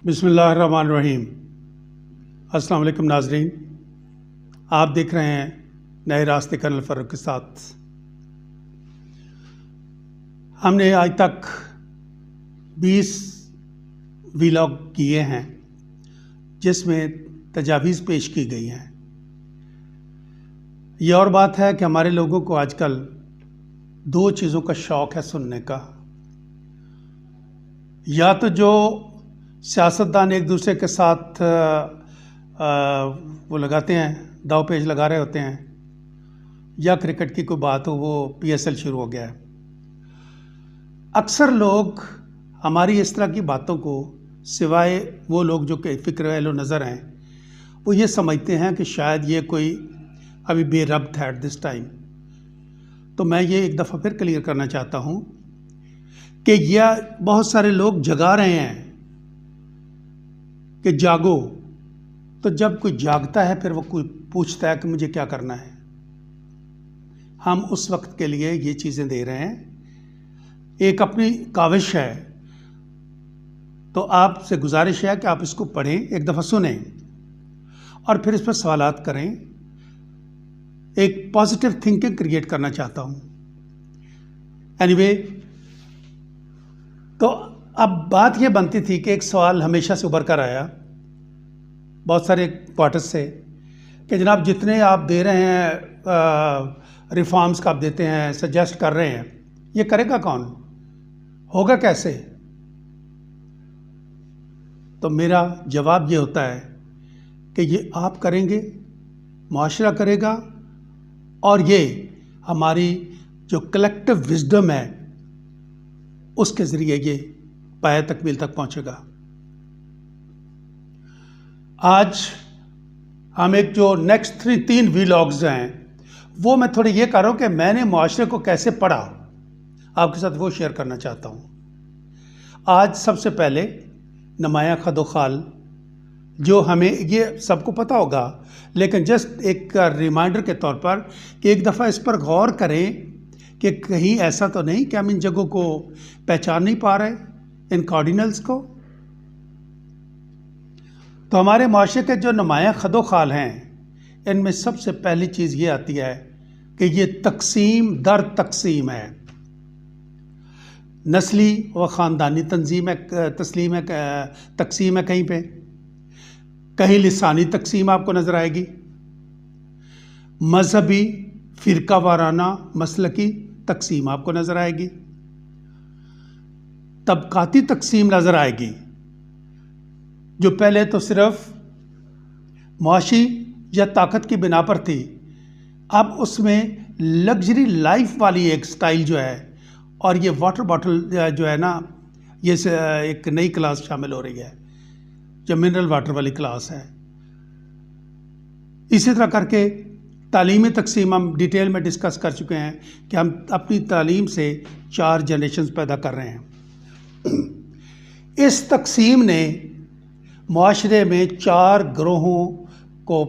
बिस्मिल्लाहिर्रहमानिर्रहीम। अस्सलाम वालेकुम नाजरीन, आप देख रहे हैं नए रास्ते कर्नल फ़ारूक के साथ। हमने आज तक 20 वीलॉग किए हैं जिसमें तजावीज़ पेश की गई हैं। ये और बात है कि हमारे लोगों को आजकल दो चीज़ों का शौक़ है सुनने का। या तो जो सियासतदान एक दूसरे के साथ वो लगाते हैं, दाव पेच लगा रहे होते हैं, या क्रिकेट की कोई बात हो, वो PSL शुरू हो गया है। अक्सर लोग हमारी इस तरह की बातों को, सिवाय वो लोग जो कि फ़िक्र वाले नज़र हैं, वो ये समझते हैं कि शायद ये कोई अभी बेरब्त है एट दिस टाइम। तो मैं ये एक दफ़ा फिर क्लियर करना चाहता हूँ कि यह बहुत सारे लोग जगा रहे हैं कि जागो, तो जब कोई जागता है फिर वो कोई पूछता है कि मुझे क्या करना है। हम उस वक्त के लिए ये चीज़ें दे रहे हैं। एक अपनी काविश है, तो आपसे गुजारिश है कि आप इसको पढ़ें, एक दफ़ा सुनें और फिर इस पर सवालात करें। एक पॉजिटिव थिंकिंग क्रिएट करना चाहता हूँ। एनीवे, तो अब बात ये बनती थी कि एक सवाल हमेशा से उभर कर आया बहुत सारे क्वार्टर्स से कि जनाब जितने आप दे रहे हैं रिफॉर्म्स का आप देते हैं, सजेस्ट कर रहे हैं, ये करेगा कौन, होगा कैसे? तो मेरा जवाब ये होता है कि ये आप करेंगे, मुआशरा करेगा, और ये हमारी जो कलेक्टिव विजडम है उसके ज़रिए ये पाया तकमील तक पहुँचेगा। आज हम एक जो नेक्स्ट 3 वीलॉग्स हैं वो मैं थोड़ी ये कर रहा हूँ कि मैंने मुआशरे को कैसे पढ़ा, आपके साथ वो शेयर करना चाहता हूँ। आज सबसे पहले नुमाया खदोखाल, जो हमें ये सबको पता होगा, लेकिन जस्ट एक रिमाइंडर के तौर पर कि एक दफ़ा इस पर गौर करें कि कहीं ऐसा तो नहीं कि हम इन जगहों को पहचान नहीं पा रहे, इन कार्डिनल्स को। तो हमारे माशरे के जो नुमाया खदोखाल हैं, इनमें सबसे पहली चीज़ ये आती है कि ये तकसीम दर तकसीम है। नस्ली व ख़ानदानी तकसीम है, कहीं पे कहीं लिसानी तकसीम आपको नज़र आएगी, मजहबी फ़िरका वाराना मसलकी तकसीम आपको नज़र आएगी, तबकाती तकसीम नज़र आएगी, जो पहले तो सिर्फ मुआशी या ताकत की बिना पर थी, अब उसमें लग्जरी लाइफ वाली एक स्टाइल जो है, और ये वाटर बॉटल जो है ना, ये एक नई क्लास शामिल हो रही है जो मिनरल वाटर वाली क्लास है। इसी तरह करके तालीमी तकसीम हम डिटेल में डिस्कस कर चुके हैं कि हम अपनी तालीम से 4 जनरेशन्स पैदा कर रहे हैं। इस तकसीम ने मुआशरे में 4 ग्रोहों को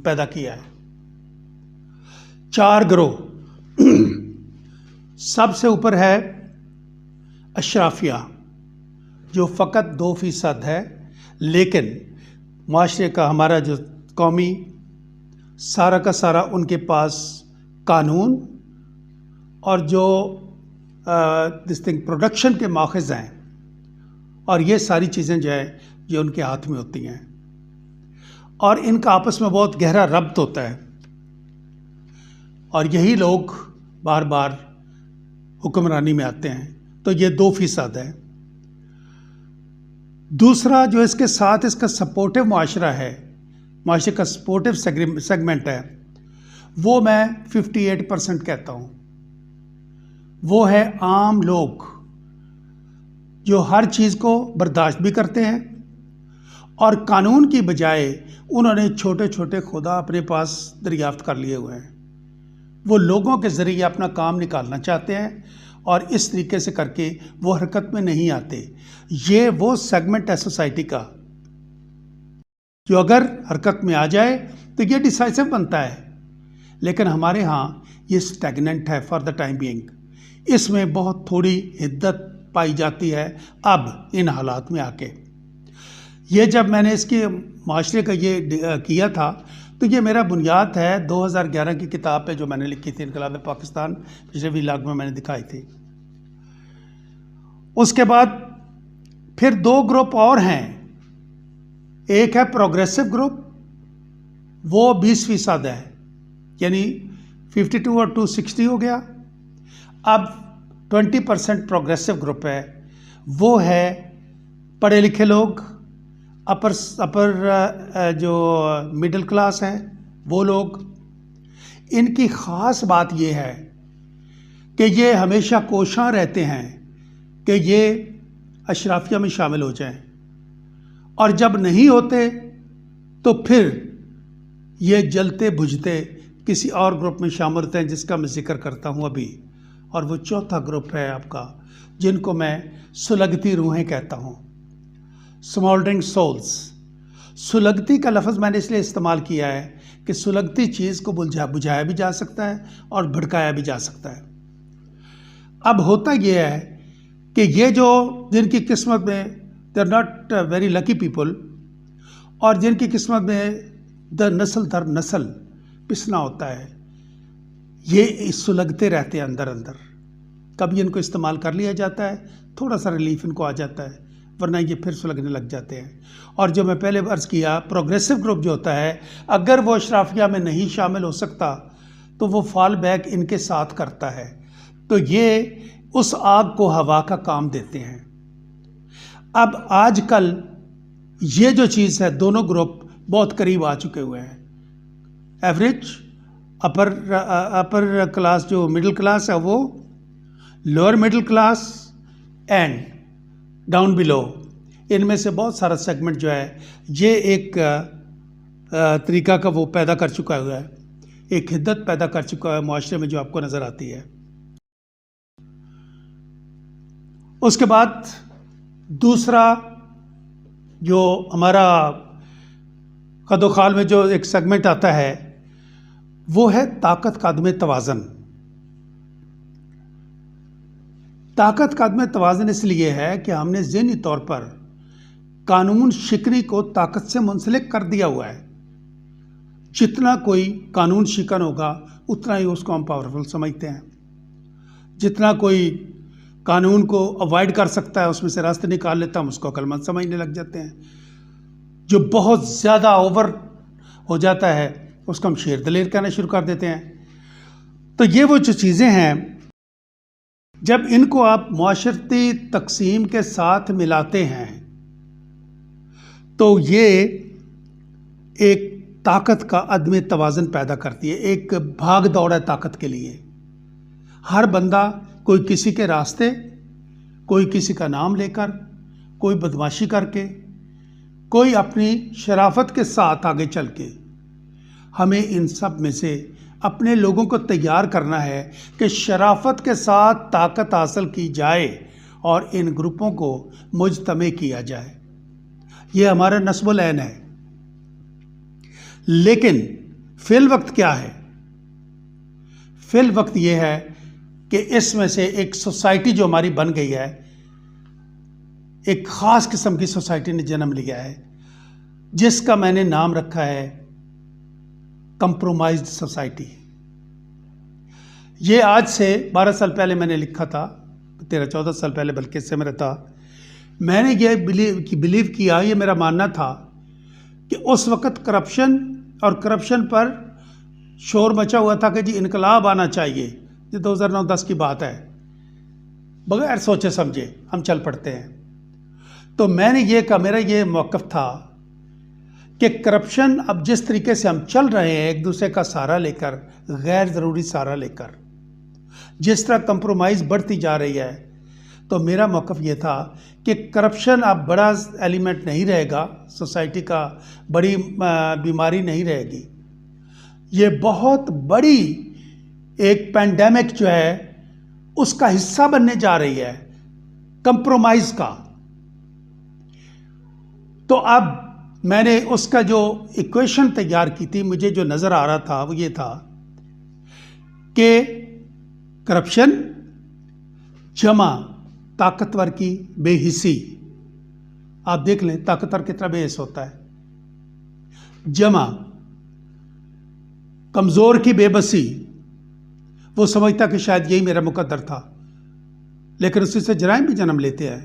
पैदा किया है। 4 ग्रोह। सबसे ऊपर है अशराफिया, जो फ़कत 2% है, लेकिन मुआशरे का हमारा जो कौमी सारा का सारा उनके पास कानून और जो प्रोडक्शन के माखज़ हैं, और ये सारी चीज़ें जो है ये उनके हाथ में होती हैं, और इनका आपस में बहुत गहरा रब्त होता है, और यही लोग बार बार हुक्मरानी में आते हैं। तो ये 2% है। दूसरा जो इसके साथ इसका सपोर्टिव मुआशरा है, मुआशरे का सपोर्टिव सेगमेंट है, वो मैं 58% कहता हूँ। वो है आम लोग जो हर चीज़ को बर्दाश्त भी करते हैं, और कानून की बजाय उन्होंने छोटे छोटे खुदा अपने पास दरियाफ्त कर लिए हुए हैं। वो लोगों के ज़रिए अपना काम निकालना चाहते हैं, और इस तरीके से करके वो हरकत में नहीं आते। ये वो सेगमेंट है सोसाइटी का जो अगर हरकत में आ जाए तो ये डिसाइसिव बनता है, लेकिन हमारे यहाँ ये स्टैग्नेंट है फॉर द टाइम बीइंग। इसमें बहुत थोड़ी हिद्दत पाई जाती है अब इन हालात में आके। ये जब मैंने इसके माशरे का ये किया था तो ये मेरा बुनियाद है 2011 की किताब पे जो मैंने लिखी थी, इनकलाब पाकिस्तान, पिछले व्लॉग में मैंने दिखाई थी। उसके बाद फिर दो ग्रुप और हैं। एक है प्रोग्रेसिव ग्रुप, वो 20% है, यानी 52 और 260 हो गया। अब 20% प्रोग्रेसिव ग्रुप है, वो है पढ़े लिखे लोग, अपर जो मिडिल क्लास है वो लोग। इनकी ख़ास बात ये है कि ये हमेशा कोशां रहते हैं कि ये अशराफिया में शामिल हो जाएं, और जब नहीं होते तो फिर ये जलते बुझते किसी और ग्रुप में शामिल होते हैं, जिसका मैं जिक्र करता हूँ अभी। और वो चौथा ग्रुप है आपका, जिनको मैं सुलगती रूहें कहता हूँ, स्मोल्डरिंग सोल्स। सुलगती का लफ्ज़ मैंने इसलिए इस्तेमाल किया है कि सुलगती चीज़ को बुझाया भी जा सकता है और भड़काया भी जा सकता है। अब होता यह है कि ये जो जिनकी किस्मत में they are not very lucky people, और जिनकी किस्मत में नस्ल दर नस्ल पिसना होता है, ये सुलगते रहते हैं अंदर अंदर। कभी इनको इस्तेमाल कर लिया जाता है, थोड़ा सा रिलीफ इनको आ जाता है, वरना ये फिर सुलगने लग जाते हैं। और जो मैं पहले अर्ज़ किया, प्रोग्रेसिव ग्रुप जो होता है, अगर वो अशराफिया में नहीं शामिल हो सकता तो वो फॉल बैक इनके साथ करता है, तो ये उस आग को हवा का काम देते हैं। अब आजकल ये जो चीज़ है, दोनों ग्रुप बहुत करीब आ चुके हुए हैं। एवरेज अपर क्लास, जो मिडिल क्लास है वो, lower middle class and down below, इनमें से बहुत सारा सेगमेंट जो है ये एक तरीका का वो पैदा कर चुका हुआ है, एक हिद्दत पैदा कर चुका है मुआशरे में, जो आपको नज़र आती है। उसके बाद दूसरा जो हमारा कदोखाल में जो एक सेगमेंट आता है, वो है ताकत का अदम तवाज़न। ताकत का अदम तवाज़न इसलिए है कि हमने ज़हनी तौर पर कानून शिकनी को ताकत से मुंसलिक कर दिया हुआ है। जितना कोई कानून शिकन होगा उतना ही उसको हम पावरफुल समझते हैं। जितना कोई कानून को अवॉइड कर सकता है, उसमें से रास्ते निकाल लेता, हम उसको अक्लमंद समझने लग जाते हैं। जो बहुत ज़्यादा ओवर हो जाता है उसको हम शेर दलेर कहना शुरू कर देते हैं। तो ये वो जो चीज़ें हैं, जब इनको आप मुआशरती तकसीम के साथ मिलाते हैं तो ये एक ताकत का अदम तवाज़न पैदा करती है। एक भाग दौड़ है ताकत के लिए। हर बंदा कोई किसी के रास्ते, कोई किसी का नाम लेकर, कोई बदमाशी करके, कोई अपनी शराफत के साथ आगे चल के, हमें इन सब में से अपने लोगों को तैयार करना है कि शराफत के साथ ताकत हासिल की जाए और इन ग्रुपों को मुजतमे किया जाए। ये हमारा नस्बुल ऐन है। लेकिन फिल वक्त क्या है? फिल वक्त ये है कि इसमें से एक सोसाइटी जो हमारी बन गई है, एक ख़ास किस्म की सोसाइटी ने जन्म लिया है, जिसका मैंने नाम रखा है कंप्रोमाइज्ड सोसाइटी। ये आज से 12 साल पहले मैंने लिखा था, 13-14 साल पहले बल्कि इससे मेरा था। मैंने ये बिलीव किया, ये मेरा मानना था कि उस वक़्त करप्शन और करप्शन पर शोर मचा हुआ था कि जी इनकलाब आना चाहिए। ये 2009-10 की बात है। बगैर सोचे समझे हम चल पड़ते हैं। तो मैंने ये कहा, मेरा ये मौक़िफ़ था कि करप्शन, अब जिस तरीके से हम चल रहे हैं एक दूसरे का सहारा लेकर, गैर ज़रूरी सहारा लेकर, जिस तरह कंप्रोमाइज़ बढ़ती जा रही है, तो मेरा मौक़िफ़ ये था कि करप्शन अब बड़ा एलिमेंट नहीं रहेगा, सोसाइटी का बड़ी बीमारी नहीं रहेगी। ये बहुत बड़ी एक पैंडेमिक जो है उसका हिस्सा बनने जा रही है, कंप्रोमाइज़ का। तो अब मैंने उसका जो इक्वेशन तैयार की थी, मुझे जो नज़र आ रहा था वो ये था कि करप्शन जमा ताकतवर की बेहिसी, आप देख लें ताकतवर कितना बेहिस होता है। जमा, कमज़ोर की बेबसी, वो समझता कि शायद यही मेरा मुकद्दर था, लेकिन उसी से जराइम भी जन्म लेते हैं।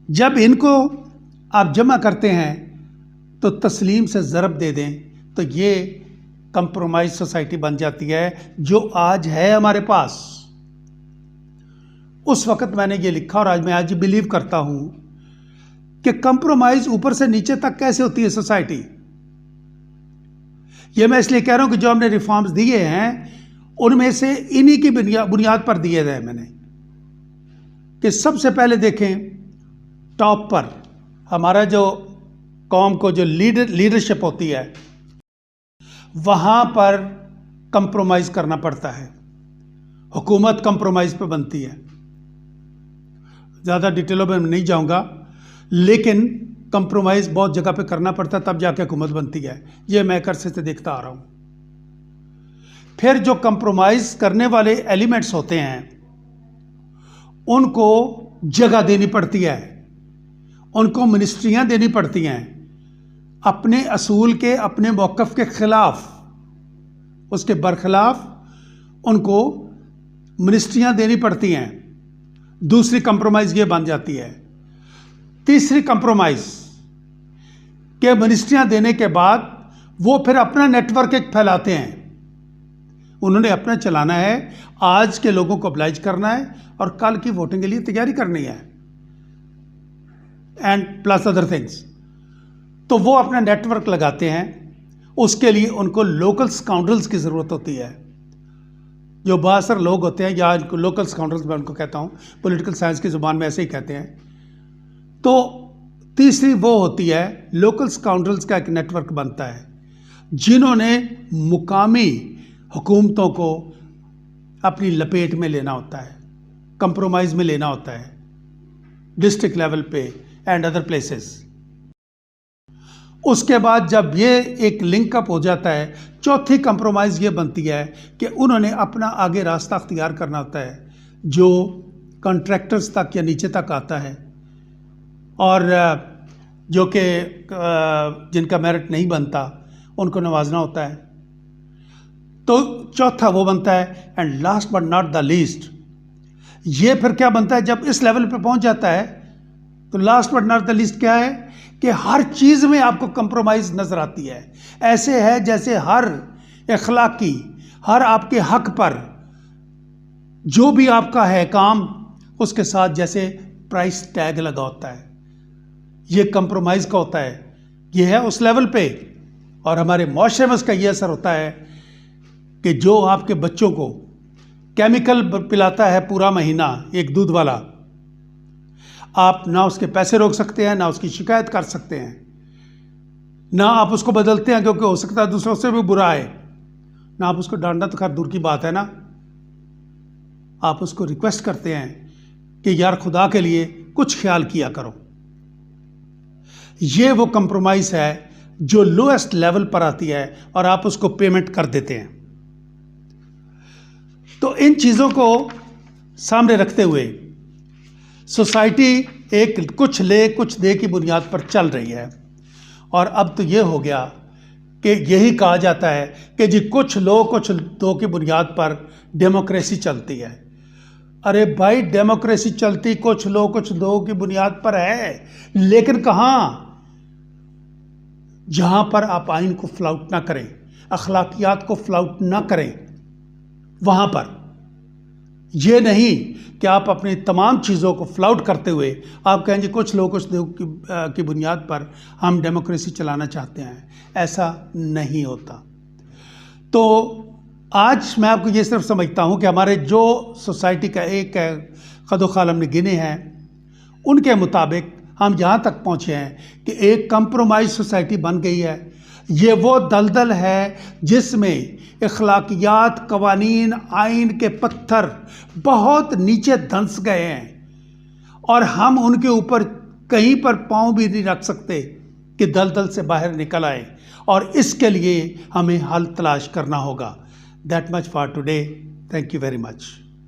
जब इनको आप जमा करते हैं तो तस्लीम से ज़रब दे दें तो ये कंप्रोमाइज सोसाइटी बन जाती है जो आज है हमारे पास। उस वक़्त मैंने ये लिखा और आज मैं आज बिलीव करता हूं कि कंप्रोमाइज ऊपर से नीचे तक कैसे होती है सोसाइटी। ये मैं इसलिए कह रहा हूं कि जो हमने रिफॉर्म्स दिए हैं उनमें से इन्हीं की बुनियाद पर दिए गए मैंने, कि सबसे पहले देखें टॉप पर हमारा जो कौम को जो लीडरशिप होती है वहां पर कंप्रोमाइज करना पड़ता है। हुकूमत कंप्रोमाइज पे बनती है। ज़्यादा डिटेलों में नहीं जाऊंगा, लेकिन कंप्रोमाइज बहुत जगह पे करना पड़ता है, तब जाके हुकूमत बनती है। ये मैं अरसे से देखता आ रहा हूं। फिर जो कंप्रोमाइज करने वाले एलिमेंट्स होते हैं उनको जगह देनी पड़ती है, उनको मिनिस्ट्रियां देनी पड़ती हैं अपने असूल के, अपने मौक़िफ़ के खिलाफ, उसके बरखिलाफ उनको मिनिस्ट्रियां देनी पड़ती हैं। दूसरी कंप्रोमाइज़ ये बन जाती है। तीसरी कंप्रोमाइज़ के मिनिस्ट्रियां देने के बाद वो फिर अपना नेटवर्क एक फैलाते हैं। उन्होंने अपना चलाना है, आज के लोगों को oblige करना है और कल की वोटिंग के लिए तैयारी करनी है, एंड प्लस अदर थिंग्स। तो वो अपना नेटवर्क लगाते हैं। उसके लिए उनको लोकल स्काउंडल्स की ज़रूरत होती है। जो बासर लोग होते हैं, या इनको लोकल स्काउंडल्स मैं उनको कहता हूँ, पॉलिटिकल साइंस की ज़ुबान में ऐसे ही कहते हैं। तो तीसरी वो होती है, लोकल स्काउंडल्स का एक नेटवर्क बनता है जिन्होंने मुकामी हुकूमतों को अपनी लपेट में लेना होता है, कंप्रोमाइज़ में लेना होता है, डिस्ट्रिक्ट लेवल पे एंड अदर प्लेसेस। उसके बाद जब ये एक लिंकअप हो जाता है, चौथी कंप्रोमाइज़ ये बनती है कि उन्होंने अपना आगे रास्ता अख्तियार करना होता है जो कॉन्ट्रैक्टर्स तक या नीचे तक आता है, और जो कि जिनका मेरिट नहीं बनता उनको नवाजना होता है। तो चौथा वो बनता है। And last but not the least, ये फिर क्या बनता है जब इस लेवल पे पहुंच जाता है, तो last but not the least क्या है कि हर चीज़ में आपको कंप्रोमाइज़ नज़र आती है। ऐसे है जैसे हर अखलाकी, हर आपके हक पर जो भी आपका है काम, उसके साथ जैसे प्राइस टैग लगा होता है। ये कंप्रोमाइज़ का होता है, ये है उस लेवल पे। और हमारे माशरे में उसका ये असर होता है कि जो आपके बच्चों को केमिकल पिलाता है पूरा महीना एक दूध वाला, आप ना उसके पैसे रोक सकते हैं, ना उसकी शिकायत कर सकते हैं, ना आप उसको बदलते हैं क्योंकि हो सकता है दूसरों से भी बुरा है, ना आप उसको डांटना तो खैर दूर की बात है ना, आप उसको रिक्वेस्ट करते हैं कि यार खुदा के लिए कुछ ख्याल किया करो। ये वो कंप्रोमाइज़ है जो लोएस्ट लेवल पर आती है और आप उसको पेमेंट कर देते हैं। तो इन चीज़ों को सामने रखते हुए सोसाइटी एक कुछ ले कुछ दे की बुनियाद पर चल रही है। और अब तो ये हो गया कि यही कहा जाता है कि जी कुछ लो कुछ दो की बुनियाद पर डेमोक्रेसी चलती है। अरे भाई, डेमोक्रेसी चलती कुछ लो कुछ दो की बुनियाद पर है, लेकिन कहाँ? जहाँ पर आप आइन को फ्लाउट ना करें, अखलाकियात को फ्लाउट ना करें, वहाँ पर। ये नहीं कि आप अपनी तमाम चीज़ों को फ्लाउट करते हुए आप कहें जी कुछ लोग कुछ लोग की बुनियाद पर हम डेमोक्रेसी चलाना चाहते हैं। ऐसा नहीं होता। तो आज मैं आपको ये सिर्फ समझता हूँ कि हमारे जो सोसाइटी का एक कदोखाल हमने गिने हैं, उनके मुताबिक हम यहाँ तक पहुँचे हैं कि एक कंप्रोमाइज सोसाइटी बन गई है। ये वो दलदल है जिसमें अखलाकियात, कवानीन, आइन के पत्थर बहुत नीचे धंस गए हैं और हम उनके ऊपर कहीं पर पाँव भी नहीं रख सकते कि दलदल से बाहर निकल आए, और इसके लिए हमें हल तलाश करना होगा। That much for today. Thank you very much.